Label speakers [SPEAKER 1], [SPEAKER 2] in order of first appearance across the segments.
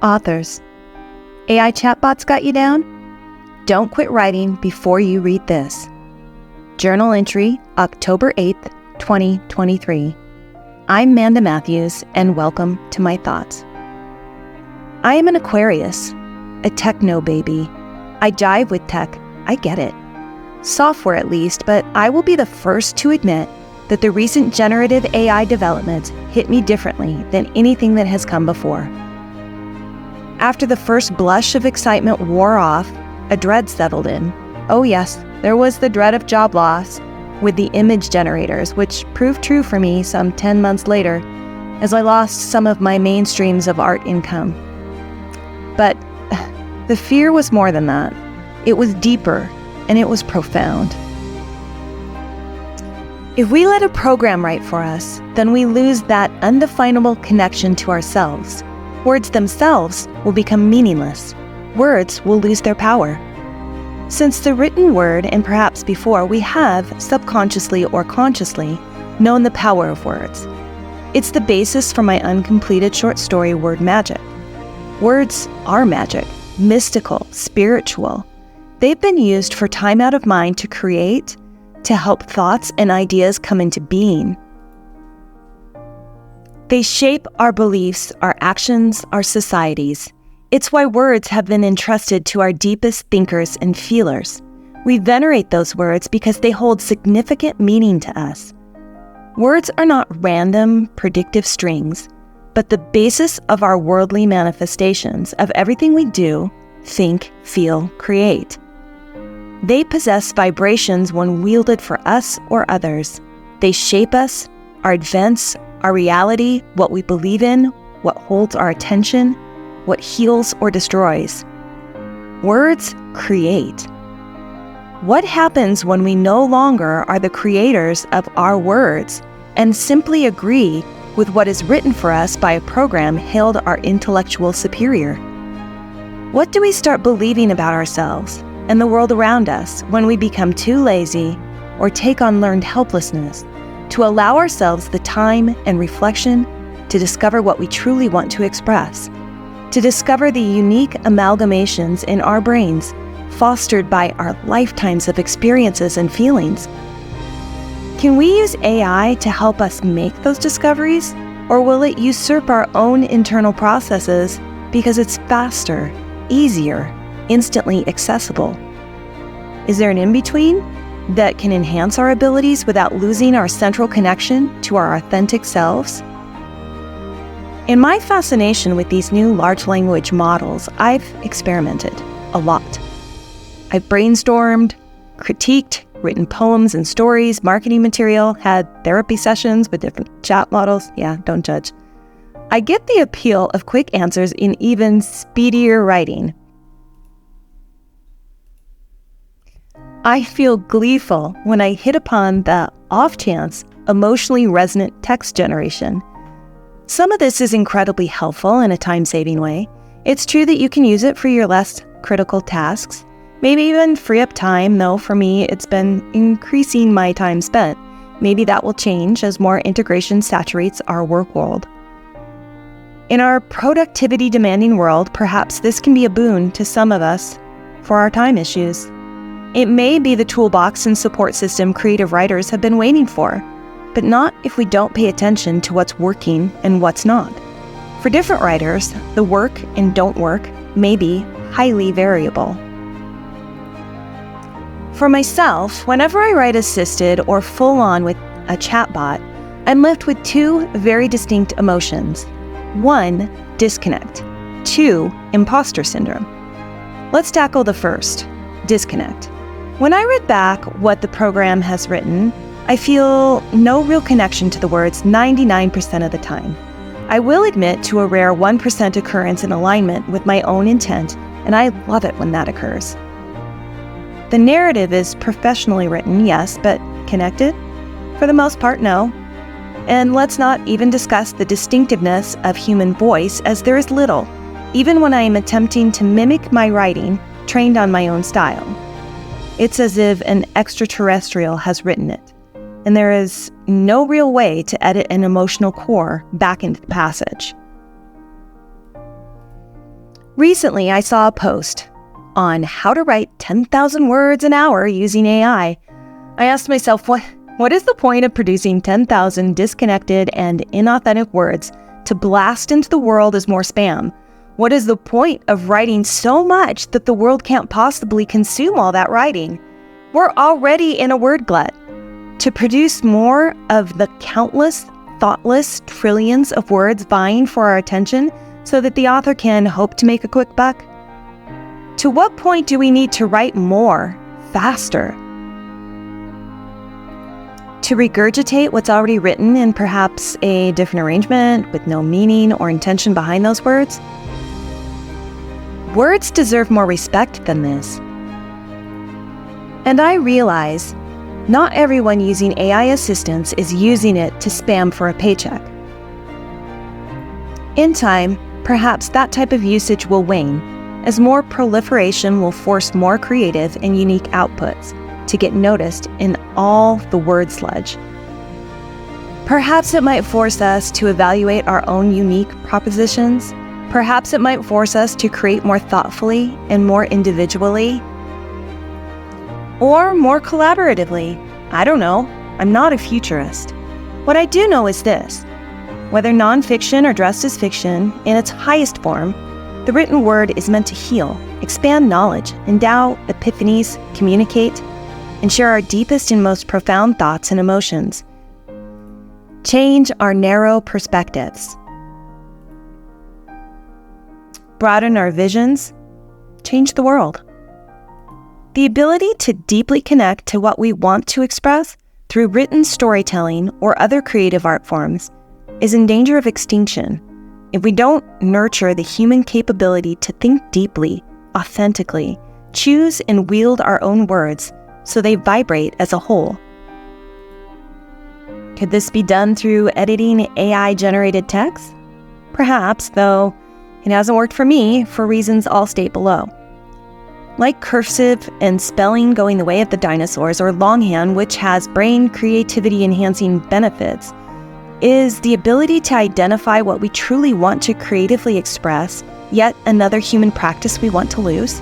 [SPEAKER 1] Authors. AI chatbots got you down? Don't quit writing before you read this. Journal entry, October 8th, 2023. I'm Manda Matthews, and welcome to my thoughts. I am an Aquarius, a techno baby. I jive with tech, I get it. Software at least, but I will be the first to admit that the recent generative AI developments hit me differently than anything that has come before. After the first blush of excitement wore off, a dread settled in. Oh yes, there was the dread of job loss with the image generators, which proved true for me some 10 months later, as I lost some of my mainstreams of art income. But the fear was more than that. It was deeper, and it was profound. If we let a program write for us, then we lose that undefinable connection to ourselves. Words themselves will become meaningless. Words will lose their power. Since the written word, and perhaps before, we have, subconsciously or consciously, known the power of words. It's the basis for my uncompleted short story, Word Magic. Words are magic, mystical, spiritual. They've been used for time out of mind to create, to help thoughts and ideas come into being. They shape our beliefs, our actions, our societies. It's why words have been entrusted to our deepest thinkers and feelers. We venerate those words because they hold significant meaning to us. Words are not random, predictive strings, but the basis of our worldly manifestations of everything we do, think, feel, create. They possess vibrations when wielded for us or others. They shape us, our events, our reality, what we believe in, what holds our attention, what heals or destroys. Words create. What happens when we no longer are the creators of our words and simply agree with what is written for us by a program hailed our intellectual superior? What do we start believing about ourselves and the world around us when we become too lazy or take on learned helplessness to allow ourselves the time and reflection to discover what we truly want to express, to discover the unique amalgamations in our brains fostered by our lifetimes of experiences and feelings? Can we use AI to help us make those discoveries, or will it usurp our own internal processes because it's faster, easier, instantly accessible? Is there an in-between that can enhance our abilities without losing our central connection to our authentic selves? In my fascination with these new large language models, I've experimented a lot. I've brainstormed, critiqued, written poems and stories, marketing material, had therapy sessions with different chat models. Yeah, don't judge. I get the appeal of quick answers in even speedier writing. I feel gleeful when I hit upon the off-chance, emotionally resonant text generation. Some of this is incredibly helpful in a time-saving way. It's true that you can use it for your less critical tasks, maybe even free up time, though for me it's been increasing my time spent. Maybe that will change as more integration saturates our work world. In our productivity-demanding world, perhaps this can be a boon to some of us for our time issues. It may be the toolbox and support system creative writers have been waiting for, but not if we don't pay attention to what's working and what's not. For different writers, the work and don't work may be highly variable. For myself, whenever I write assisted or full-on with a chatbot, I'm left with two very distinct emotions. 1, disconnect. 2, imposter syndrome. Let's tackle the first, disconnect. When I read back what the program has written, I feel no real connection to the words 99% of the time. I will admit to a rare 1% occurrence in alignment with my own intent, and I love it when that occurs. The narrative is professionally written, yes, but connected? For the most part, no. And let's not even discuss the distinctiveness of human voice, as there is little, even when I am attempting to mimic my writing trained on my own style. It's as if an extraterrestrial has written it, and there is no real way to edit an emotional core back into the passage. Recently, I saw a post on how to write 10,000 words an hour using AI. I asked myself, what is the point of producing 10,000 disconnected and inauthentic words to blast into the world as more spam? What is the point of writing so much that the world can't possibly consume all that writing? We're already in a word glut. To produce more of the countless, thoughtless trillions of words vying for our attention so that the author can hope to make a quick buck? To what point do we need to write more, faster? To regurgitate what's already written in perhaps a different arrangement with no meaning or intention behind those words? Words deserve more respect than this. And I realize not everyone using AI assistance is using it to spam for a paycheck. In time, perhaps that type of usage will wane, as more proliferation will force more creative and unique outputs to get noticed in all the word sludge. Perhaps it might force us to evaluate our own unique propositions. Perhaps it might force us to create more thoughtfully and more individually, or more collaboratively. I don't know. I'm not a futurist. What I do know is this: whether nonfiction or dressed as fiction, in its highest form, the written word is meant to heal, expand knowledge, endow epiphanies, communicate, and share our deepest and most profound thoughts and emotions. Change our narrow perspectives. Broaden our visions. Change the world. The ability to deeply connect to what we want to express through written storytelling or other creative art forms is in danger of extinction if we don't nurture the human capability to think deeply, authentically, choose and wield our own words so they vibrate as a whole. Could this be done through editing AI-generated text? Perhaps, though it hasn't worked for me for reasons I'll state below. Like cursive and spelling going the way of the dinosaurs, or longhand, which has brain creativity-enhancing benefits, is the ability to identify what we truly want to creatively express yet another human practice we want to lose?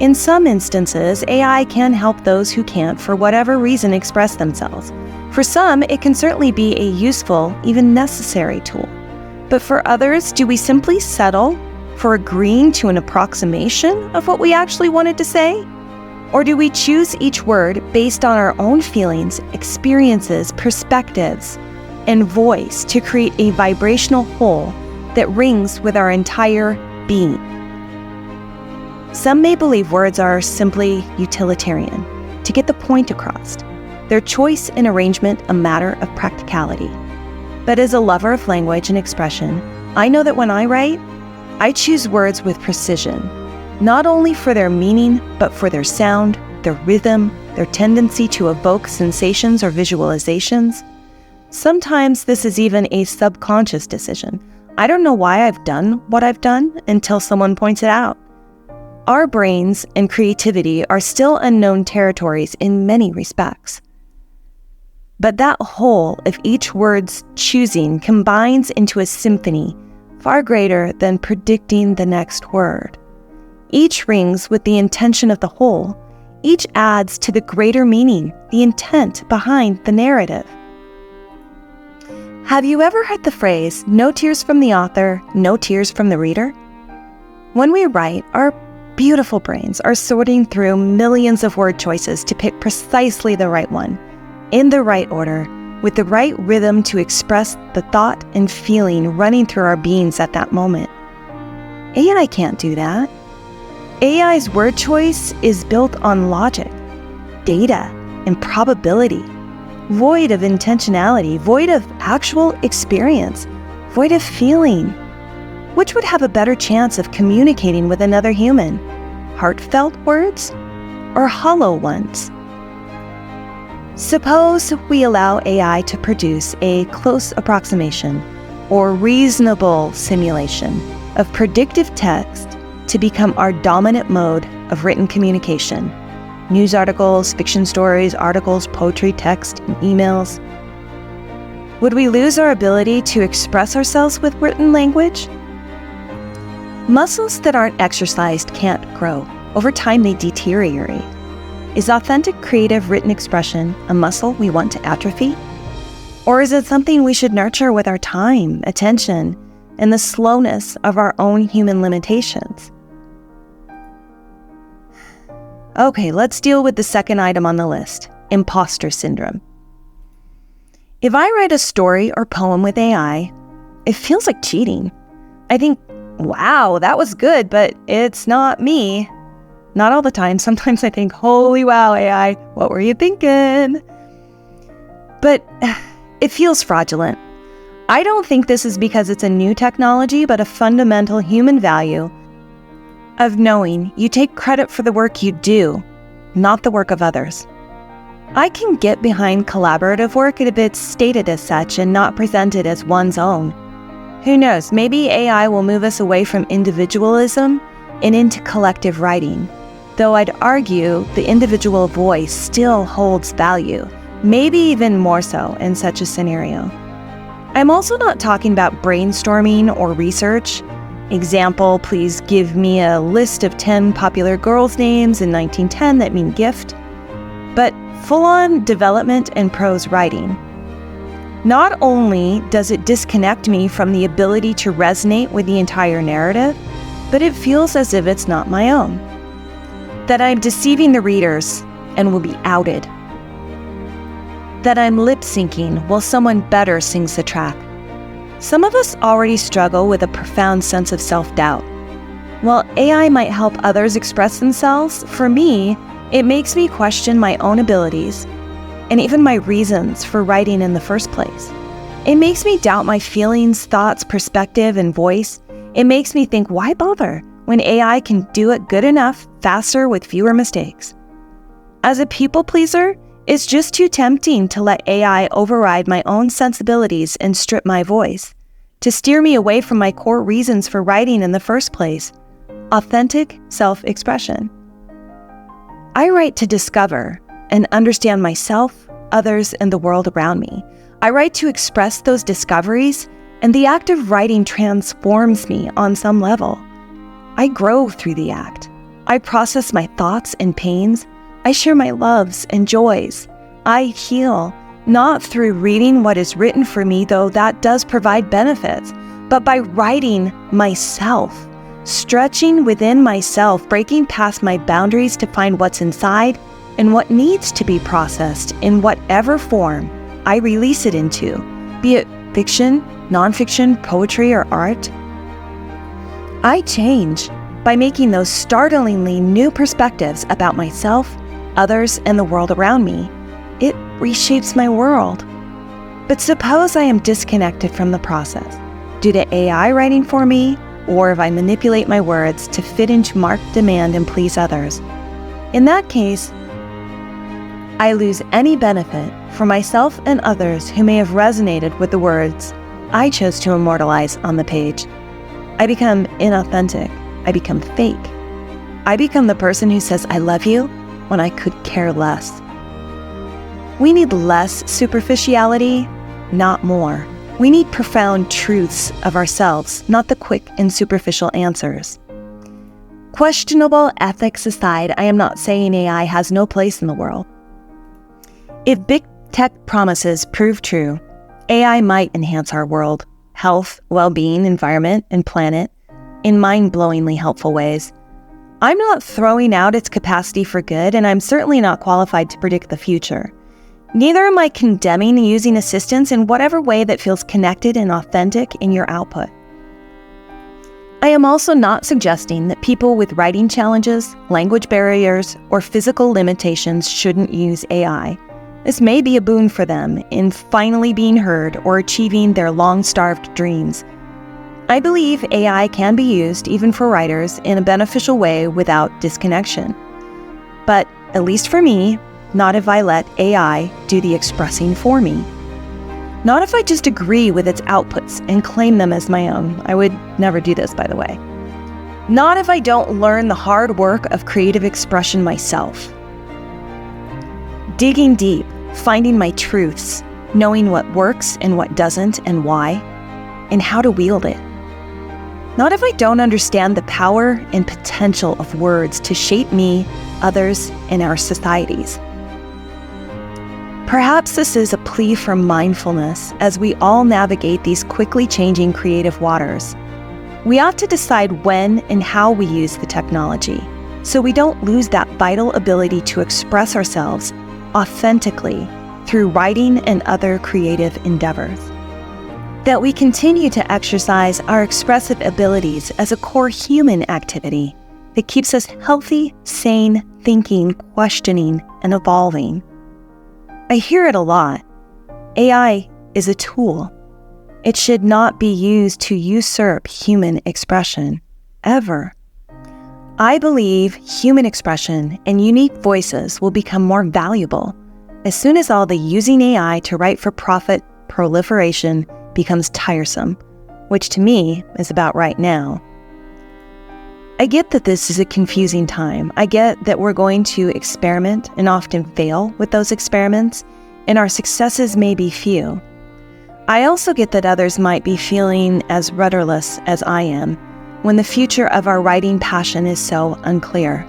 [SPEAKER 1] In some instances, AI can help those who can't, for whatever reason, express themselves. For some, it can certainly be a useful, even necessary tool. But for others, do we simply settle for agreeing to an approximation of what we actually wanted to say? Or do we choose each word based on our own feelings, experiences, perspectives, and voice to create a vibrational whole that rings with our entire being? Some may believe words are simply utilitarian, to get the point across, their choice and arrangement a matter of practicality. But as a lover of language and expression, I know that when I write, I choose words with precision, not only for their meaning, but for their sound, their rhythm, their tendency to evoke sensations or visualizations. Sometimes this is even a subconscious decision. I don't know why I've done what I've done until someone points it out. Our brains and creativity are still unknown territories in many respects. But that whole of each word's choosing combines into a symphony far greater than predicting the next word. Each rings with the intention of the whole. Each adds to the greater meaning, the intent behind the narrative. Have you ever heard the phrase, "no tears from the author, no tears from the reader"? When we write, our beautiful brains are sorting through millions of word choices to pick precisely the right one, in the right order, with the right rhythm to express the thought and feeling running through our beings at that moment. AI can't do that. AI's word choice is built on logic, data, and probability, void of intentionality, void of actual experience, void of feeling. Which would have a better chance of communicating with another human? Heartfelt words or hollow ones? Suppose we allow AI to produce a close approximation or reasonable simulation of predictive text to become our dominant mode of written communication. News articles, fiction stories, articles, poetry, text, and emails. Would we lose our ability to express ourselves with written language? Muscles that aren't exercised can't grow. Over time, they deteriorate. Is authentic, creative, written expression a muscle we want to atrophy? Or is it something we should nurture with our time, attention, and the slowness of our own human limitations? Okay, let's deal with the second item on the list, imposter syndrome. If I write a story or poem with AI, it feels like cheating. I think, wow, that was good, but it's not me. Not all the time. Sometimes I think, holy wow, AI, what were you thinking? But it feels fraudulent. I don't think this is because it's a new technology, but a fundamental human value of knowing you take credit for the work you do, not the work of others. I can get behind collaborative work if it's stated as such and not presented as one's own. Who knows, maybe AI will move us away from individualism and into collective writing, though I'd argue the individual voice still holds value, maybe even more so in such a scenario. I'm also not talking about brainstorming or research. Example, please give me a list of 10 popular girls' names in 1910 that mean gift. But full-on development and prose writing. Not only does it disconnect me from the ability to resonate with the entire narrative, but it feels as if it's not my own. That I'm deceiving the readers and will be outed. That I'm lip-syncing while someone better sings the track. Some of us already struggle with a profound sense of self-doubt. While AI might help others express themselves, for me, it makes me question my own abilities and even my reasons for writing in the first place. It makes me doubt my feelings, thoughts, perspective, and voice. It makes me think, why bother when AI can do it good enough, faster, with fewer mistakes? As a people pleaser, it's just too tempting to let AI override my own sensibilities and strip my voice, to steer me away from my core reasons for writing in the first place, authentic self-expression. I write to discover and understand myself, others, and the world around me. I write to express those discoveries, and the act of writing transforms me on some level. I grow through the act. I process my thoughts and pains. I share my loves and joys. I heal, not through reading what is written for me, though that does provide benefits, but by writing myself, stretching within myself, breaking past my boundaries to find what's inside and what needs to be processed in whatever form I release it into, be it fiction, nonfiction, poetry, or art. I change by making those startlingly new perspectives about myself, others, and the world around me. It reshapes my world. But suppose I am disconnected from the process due to AI writing for me, or if I manipulate my words to fit into marked demand and please others. In that case, I lose any benefit for myself and others who may have resonated with the words I chose to immortalize on the page. I become inauthentic. I become fake. I become the person who says I love you when I could care less. We need less superficiality, not more. We need profound truths of ourselves, not the quick and superficial answers. Questionable ethics aside, I am not saying AI has no place in the world. If big tech promises prove true, AI might enhance our world, health, well-being, environment, and planet in mind-blowingly helpful ways. I'm not throwing out its capacity for good, and I'm certainly not qualified to predict the future. Neither am I condemning using assistance in whatever way that feels connected and authentic in your output. I am also not suggesting that people with writing challenges, language barriers, or physical limitations shouldn't use AI. This may be a boon for them in finally being heard or achieving their long-starved dreams. I believe AI can be used even for writers in a beneficial way without disconnection. But, at least for me, not if I let AI do the expressing for me. Not if I just agree with its outputs and claim them as my own. I would never do this, by the way. Not if I don't learn the hard work of creative expression myself. Digging deep, finding my truths, knowing what works and what doesn't and why, and how to wield it. not if I don't understand the power and potential of words to shape me, others, and our societies. Perhaps this is a plea for mindfulness as we all navigate these quickly changing creative waters. We ought to decide when and how we use the technology, so we don't lose that vital ability to express ourselves authentically through writing and other creative endeavors. That we continue to exercise our expressive abilities as a core human activity that keeps us healthy, sane, thinking, questioning, and evolving. I hear it a lot. AI is a tool. It should not be used to usurp human expression, ever. I believe human expression and unique voices will become more valuable as soon as all the using AI to write for profit proliferation becomes tiresome, which to me is about right now. I get that this is a confusing time. I get that we're going to experiment and often fail with those experiments, and our successes may be few. I also get that others might be feeling as rudderless as I am when the future of our writing passion is so unclear.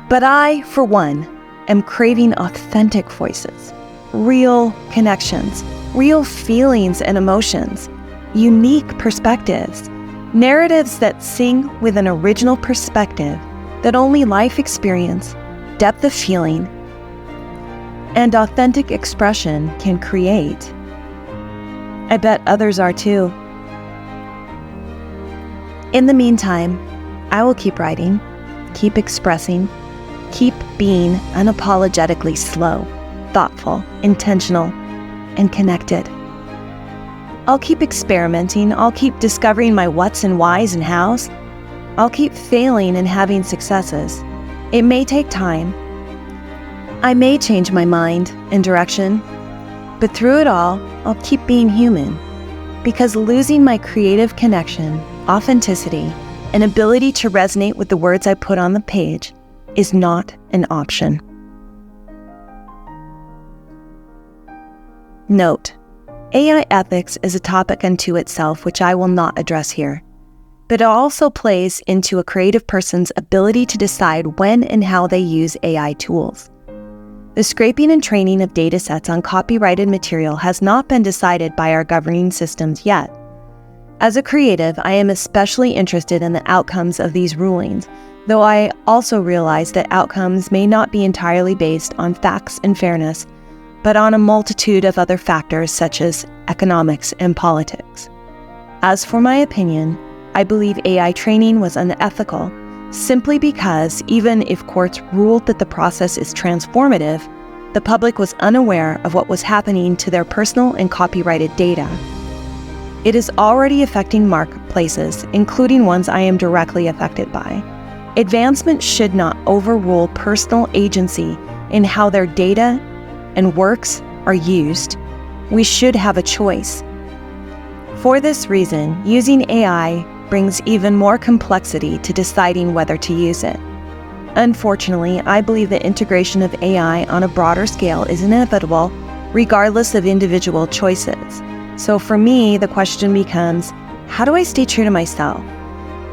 [SPEAKER 1] But I, for one, am craving authentic voices, real connections, real feelings and emotions, unique perspectives, narratives that sing with an original perspective that only life experience, depth of feeling, and authentic expression can create. I bet others are too. In the meantime, I will keep writing, keep expressing, keep being unapologetically slow, thoughtful, intentional, and connected. I'll keep experimenting. I'll keep discovering my whats and whys and hows. I'll keep failing and having successes. It may take time. I may change my mind and direction, but through it all, I'll keep being human, because losing my creative connection, authenticity, and ability to resonate with the words I put on the page is not an option. Note: AI ethics is a topic unto itself which I will not address here, but it also plays into a creative person's ability to decide when and how they use AI tools. The scraping and training of data sets on copyrighted material has not been decided by our governing systems yet. As a creative, I am especially interested in the outcomes of these rulings, though I also realize that outcomes may not be entirely based on facts and fairness, but on a multitude of other factors such as economics and politics. As for my opinion, I believe AI training was unethical, simply because even if courts ruled that the process is transformative, the public was unaware of what was happening to their personal and copyrighted data. It is already affecting marketplaces, including ones I am directly affected by. Advancement should not overrule personal agency in how their data and works are used. We should have a choice. For this reason, using AI brings even more complexity to deciding whether to use it. Unfortunately, I believe the integration of AI on a broader scale is inevitable, regardless of individual choices. So for me, the question becomes, how do I stay true to myself?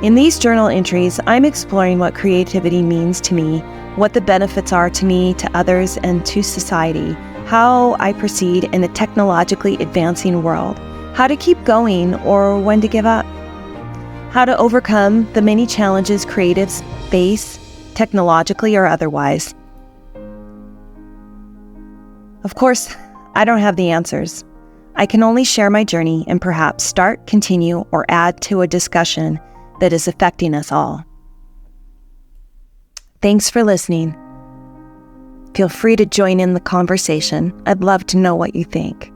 [SPEAKER 1] In these journal entries, I'm exploring what creativity means to me, what the benefits are to me, to others, and to society, how I proceed in a technologically advancing world, how to keep going or when to give up, how to overcome the many challenges creatives face, technologically or otherwise. Of course, I don't have the answers. I can only share my journey and perhaps start, continue, or add to a discussion that is affecting us all. Thanks for listening. Feel free to join in the conversation. I'd love to know what you think.